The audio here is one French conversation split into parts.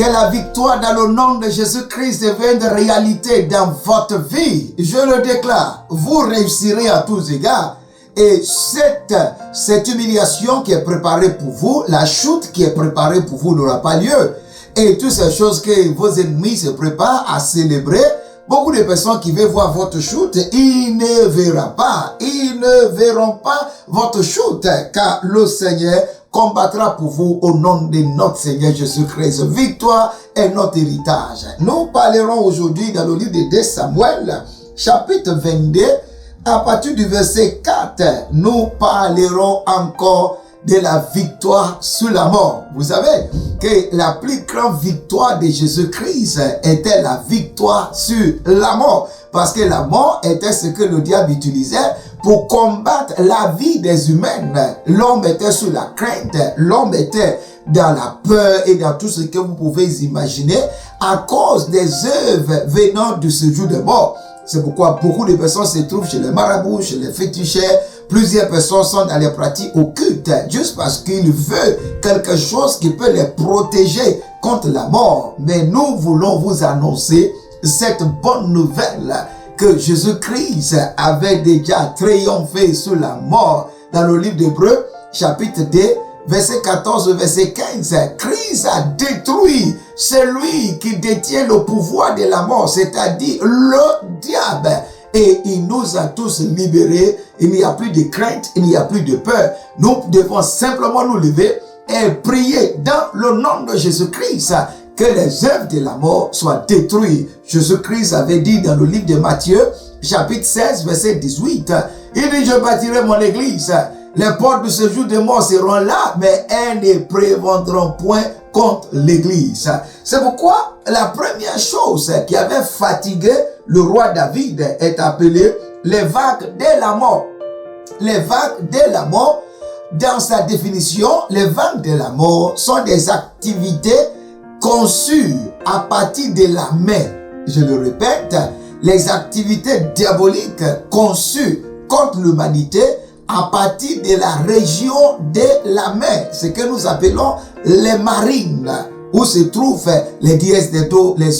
Que la victoire dans le nom de Jésus-Christ devienne réalité dans votre vie. Je le déclare, vous réussirez à tous égards. Et cette humiliation qui est préparée pour vous, la chute qui est préparée pour vous n'aura pas lieu. Et toutes ces choses que vos ennemis se préparent à célébrer, beaucoup de personnes qui veulent voir votre chute, ils ne verront pas votre chute, car le Seigneur combattra pour vous au nom de notre Seigneur Jésus-Christ. Victoire est notre héritage. Nous parlerons aujourd'hui dans le livre de 2 Samuel, chapitre 22, à partir du verset 4, nous parlerons encore de la victoire sur la mort. Vous savez que la plus grande victoire de Jésus-Christ était la victoire sur la mort. Parce que la mort était ce que le diable utilisait pour combattre la vie des humains. L'homme était sous la crainte, l'homme était dans la peur et dans tout ce que vous pouvez imaginer à cause des œuvres venant du séjour de mort. C'est pourquoi beaucoup de personnes se trouvent chez les marabouts, chez les féticheurs. Plusieurs personnes sont dans les pratiques occultes juste parce qu'ils veulent quelque chose qui peut les protéger contre la mort. Mais nous voulons vous annoncer cette bonne nouvelle que Jésus-Christ avait déjà triomphé sur la mort. Dans le livre d'Hébreux, chapitre 2, verset 14, verset 15, Christ a détruit celui qui détient le pouvoir de la mort, c'est-à-dire le diable. Et il nous a tous libérés. Il n'y a plus de crainte, il n'y a plus de peur. Nous devons simplement nous lever et prier dans le nom de Jésus-Christ que les œuvres de la mort soient détruites. Jésus-Christ avait dit dans le livre de Matthieu, chapitre 16, verset 18, il dit, je bâtirai mon église. Les portes de ce jour de mort seront là, mais elles ne prévaudront point contre l'église. C'est pourquoi la première chose qui avait fatigué le roi David est appelée les vagues de la mort. Les vagues de la mort, dans sa définition, les vagues de la mort sont des activités conçues à partir de la main. Je le répète, les activités diaboliques conçues contre l'humanité à partir de la région de la mer, ce que nous appelons les marines, où se trouvent les dièses des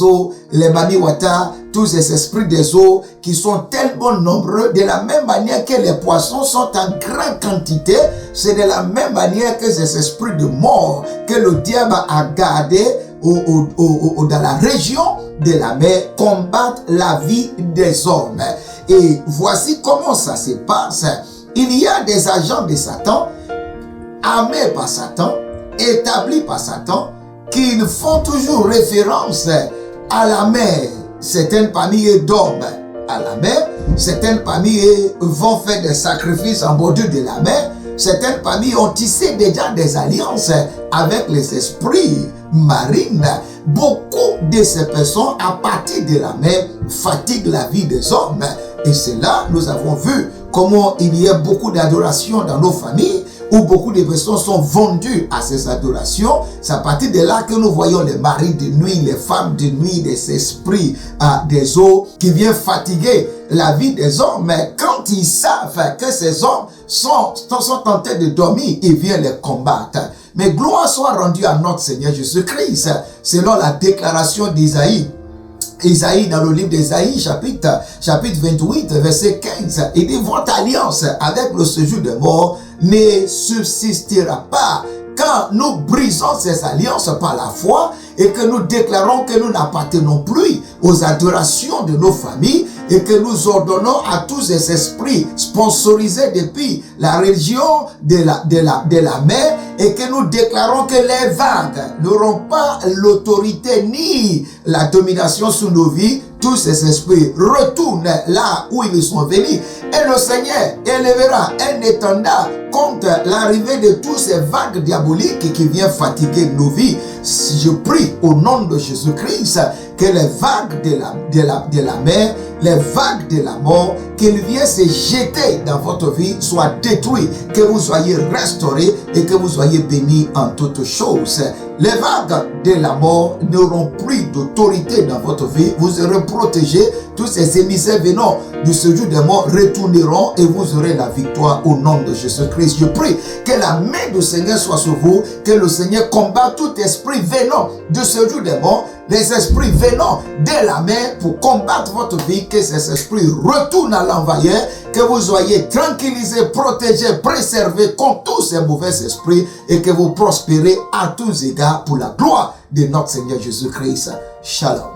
eaux, les mamiwata, tous ces esprits des eaux qui sont tellement nombreux, de la même manière que les poissons sont en grande quantité, c'est de la même manière que ces esprits de mort que le diable a gardé dans la région de la mer combattent la vie des hommes. Et voici comment ça se passe. Il y a des agents de Satan, armés par Satan, établis par Satan, qui font toujours référence à la mer. Certaines parmi eux dorment à la mer, certaines parmi eux vont faire des sacrifices en bordure de la mer, certaines parmi eux ont tissé déjà des alliances avec les esprits marines. Beaucoup de ces personnes, à partir de la mer, fatiguent la vie des hommes. Et c'est là, nous avons vu comment il y a beaucoup d'adoration dans nos familles, où beaucoup de personnes sont vendues à ces adorations. C'est à partir de là que nous voyons les maris de nuit, les femmes de nuit, des esprits des eaux qui viennent fatiguer la vie des hommes. Mais quand ils savent que ces hommes sont en train de dormir, ils viennent les combattre. Mais gloire soit rendue à notre Seigneur Jésus-Christ, selon la déclaration d'Isaïe. Isaïe, dans le livre d'Isaïe, chapitre 28, verset 15, il dit, votre alliance avec le séjour de mort ne subsistera pas. Quand nous brisons ces alliances par la foi et que nous déclarons que nous n'appartenons plus aux adorations de nos familles et que nous ordonnons à tous ces esprits sponsorisés depuis la région de la mer et que nous déclarons que les vagues n'auront pas l'autorité ni la domination sur nos vies, tous ces esprits retournent là où ils sont venus. Et le Seigneur élèvera un étendard contre l'arrivée de tous ces vagues diaboliques qui viennent fatiguer nos vies. Je prie au nom de Jésus-Christ que les vagues de la mer, les vagues de la mort, qu'ils viennent se jeter dans votre vie, soient détruits, que vous soyez restaurés et que vous soyez bénis en toutes choses. Les vagues de la mort n'auront plus d'autorité dans votre vie, vous serez protégés, tous ces émissaires venant du séjour des morts retourneront et vous aurez la victoire au nom de Jésus-Christ. Je prie que la main du Seigneur soit sur vous, que le Seigneur combatte tout esprit venant du séjour des morts, les esprits venant de la mer pour combattre votre vie, que ces esprits retournent à l'envoyeur, que vous soyez tranquillisés, protégés, préservés contre tous ces mauvais esprits et que vous prospérez à tous égards pour la gloire de notre Seigneur Jésus-Christ. Shalom.